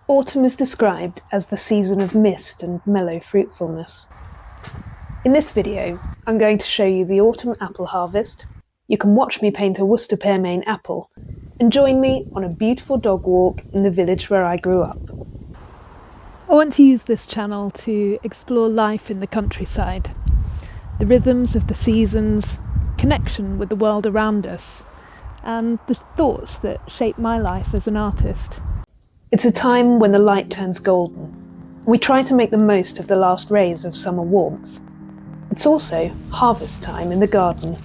Autumn is described as the season of mist and mellow fruitfulness. In this video, I'm going to show you the autumn apple harvest. You can watch me paint a Worcester Pearmain apple and join me on a beautiful dog walk in the village where I grew up. I want to use this channel to explore life in the countryside, the rhythms of the seasons, connection with the world around us, and the thoughts that shape my life as an artist. It's a time when the light turns golden. We try to make the most of the last rays of summer warmth. It's also harvest time in the garden.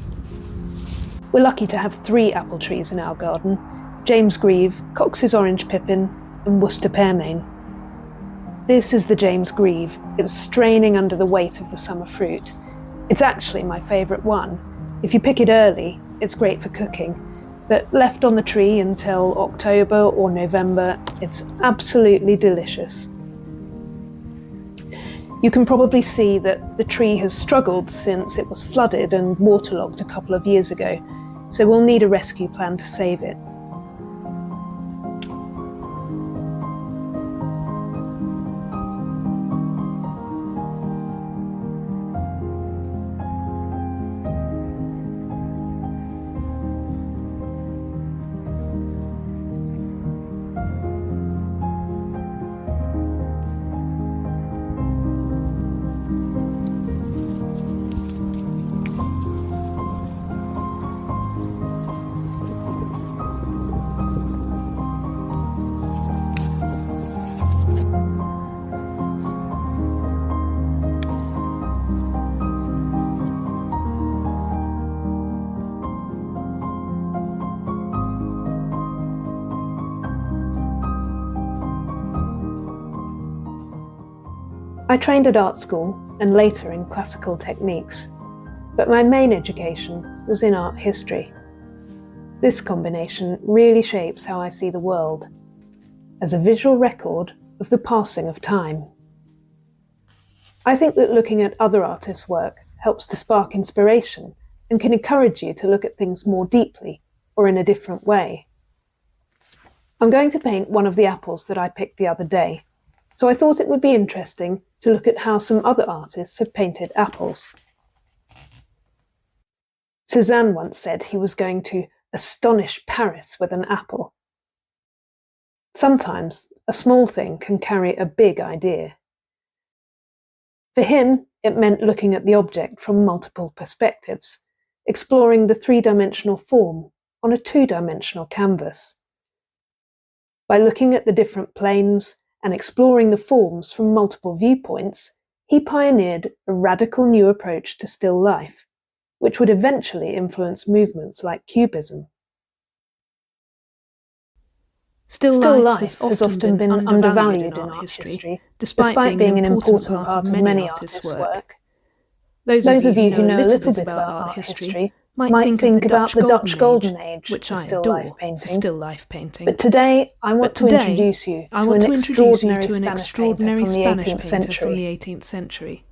We're lucky to have 3 apple trees in our garden: James Grieve, Cox's Orange Pippin and Worcester Pearmain. This is the James Grieve. It's straining under the weight of the summer fruit. It's actually my favourite one. If you pick it early, it's great for cooking, but left on the tree until October or November, it's absolutely delicious. You can probably see that the tree has struggled since it was flooded and waterlogged a couple of years ago, so we'll need a rescue plan to save it. I trained at art school and later in classical techniques, but my main education was in art history. This combination really shapes how I see the world, as a visual record of the passing of time. I think that looking at other artists' work helps to spark inspiration and can encourage you to look at things more deeply or in a different way. I'm going to paint one of the apples that I picked the other day, so I thought it would be interesting to look at how some other artists have painted apples. Cézanne once said he was going to astonish Paris with an apple. Sometimes a small thing can carry a big idea. For him, it meant looking at the object from multiple perspectives, exploring the 3-dimensional form on a 2-dimensional canvas. By looking at the different planes and exploring the forms from multiple viewpoints, he pioneered a radical new approach to still life, which would eventually influence movements like Cubism. Still life has often been undervalued in art history, despite being an important part of many artists' work. Those of you who know a little bit about art history might think about the Dutch Golden Age for still life painting. But today, I want to introduce you to an extraordinary Spanish painter from the 18th century.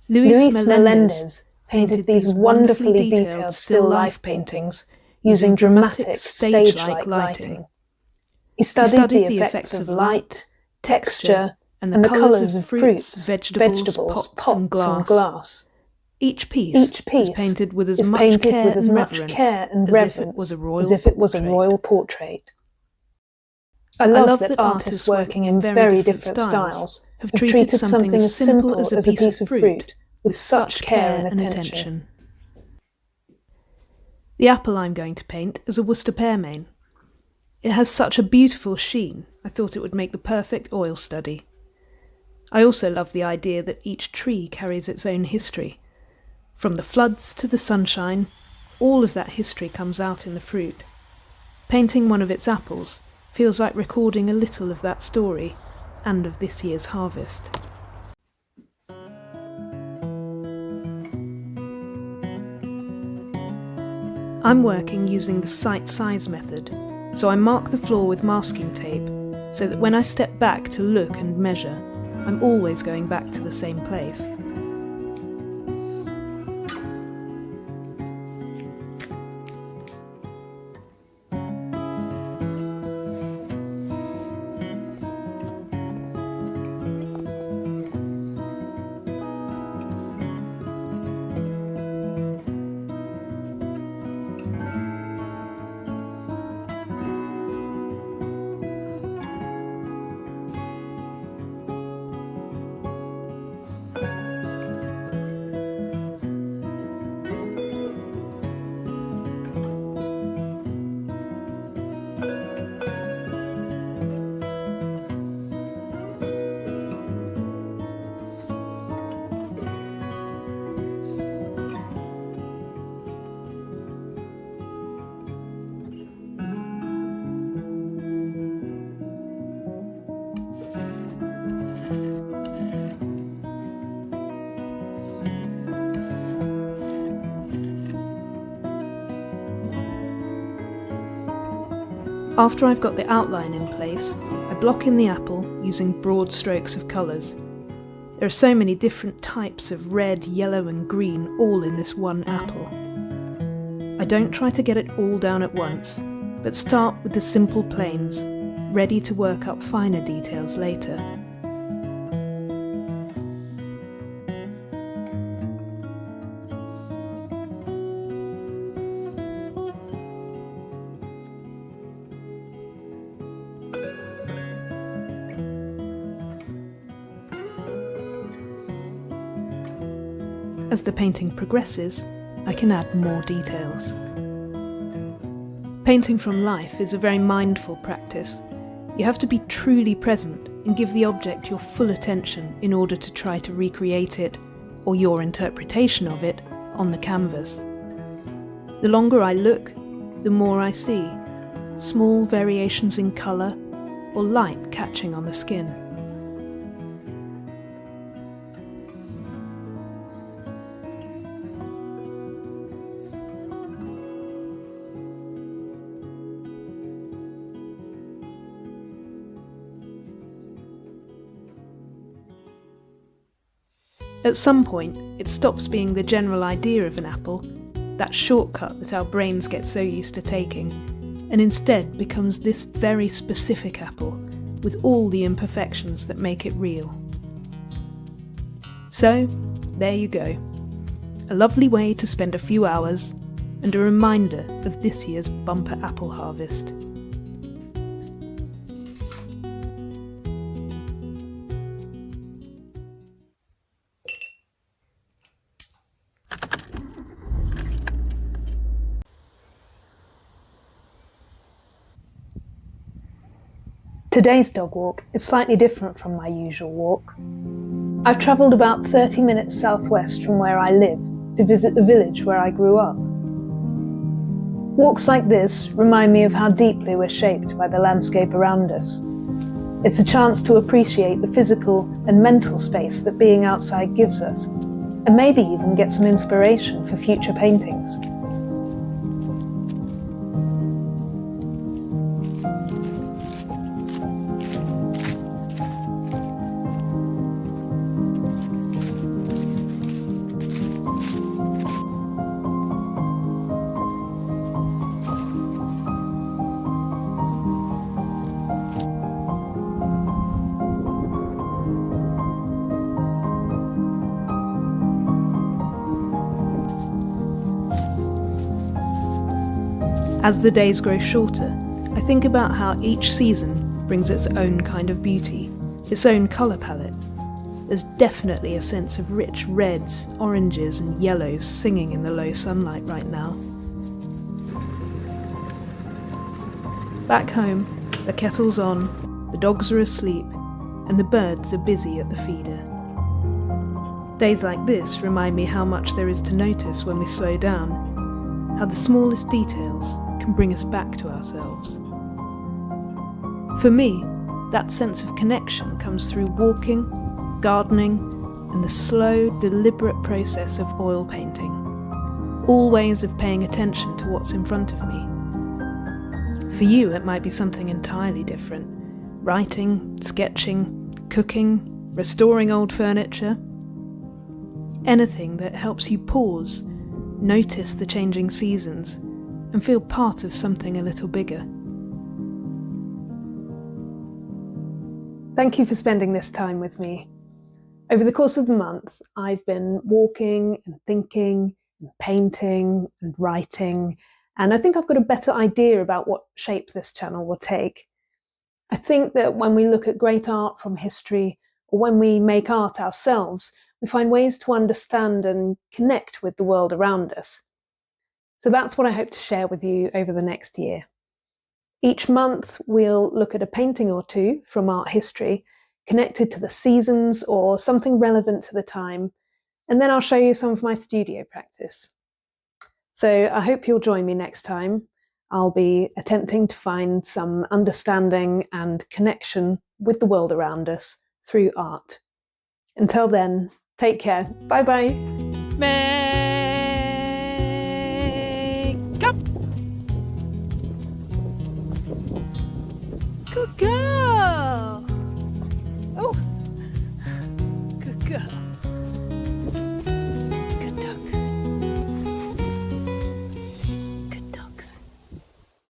Luis Melendez painted these wonderfully detailed still life paintings using dramatic stage-like lighting. He studied the effects of light, texture, and the colours of fruits, vegetables, pots, and glass. Each piece is painted with as much care and reverence as if it was a royal portrait. I love that artists working in very different styles have treated something as simple as a piece of fruit with such care and attention. The apple I'm going to paint is a Worcester Pearmain. It has such a beautiful sheen, I thought it would make the perfect oil study. I also love the idea that each tree carries its own history. From the floods to the sunshine, all of that history comes out in the fruit. Painting one of its apples feels like recording a little of that story and of this year's harvest. I'm working using the sight size method, so I mark the floor with masking tape so that when I step back to look and measure, I'm always going back to the same place. After I've got the outline in place, I block in the apple using broad strokes of colours. There are so many different types of red, yellow and green all in this one apple. I don't try to get it all down at once, but start with the simple planes, ready to work up finer details later. As the painting progresses, I can add more details. Painting from life is a very mindful practice. You have to be truly present and give the object your full attention in order to try to recreate it, or your interpretation of it, on the canvas. The longer I look, the more I see, small variations in colour or light catching on the skin. At some point, it stops being the general idea of an apple, that shortcut that our brains get so used to taking, and instead becomes this very specific apple, with all the imperfections that make it real. So, there you go. A lovely way to spend a few hours, and a reminder of this year's bumper apple harvest. Today's dog walk is slightly different from my usual walk. I've travelled about 30 minutes southwest from where I live to visit the village where I grew up. Walks like this remind me of how deeply we're shaped by the landscape around us. It's a chance to appreciate the physical and mental space that being outside gives us, and maybe even get some inspiration for future paintings. As the days grow shorter, I think about how each season brings its own kind of beauty, its own colour palette. There's definitely a sense of rich reds, oranges and yellows singing in the low sunlight right now. Back home, the kettle's on, the dogs are asleep, and the birds are busy at the feeder. Days like this remind me how much there is to notice when we slow down, how the smallest details can bring us back to ourselves. For me, that sense of connection comes through walking, gardening, and the slow, deliberate process of oil painting, all ways of paying attention to what's in front of me. For you, it might be something entirely different: writing, sketching, cooking, restoring old furniture. Anything that helps you pause, notice the changing seasons, and feel part of something a little bigger. Thank you for spending this time with me. Over the course of the month, I've been walking and thinking and painting and writing, and I think I've got a better idea about what shape this channel will take. I think that when we look at great art from history, or when we make art ourselves, we find ways to understand and connect with the world around us. So that's what I hope to share with you over the next year. Each month, we'll look at a painting or two from art history, connected to the seasons or something relevant to the time, and then I'll show you some of my studio practice. So I hope you'll join me next time. I'll be attempting to find some understanding and connection with the world around us through art. Until then, take care. Bye-bye. Make up! girl.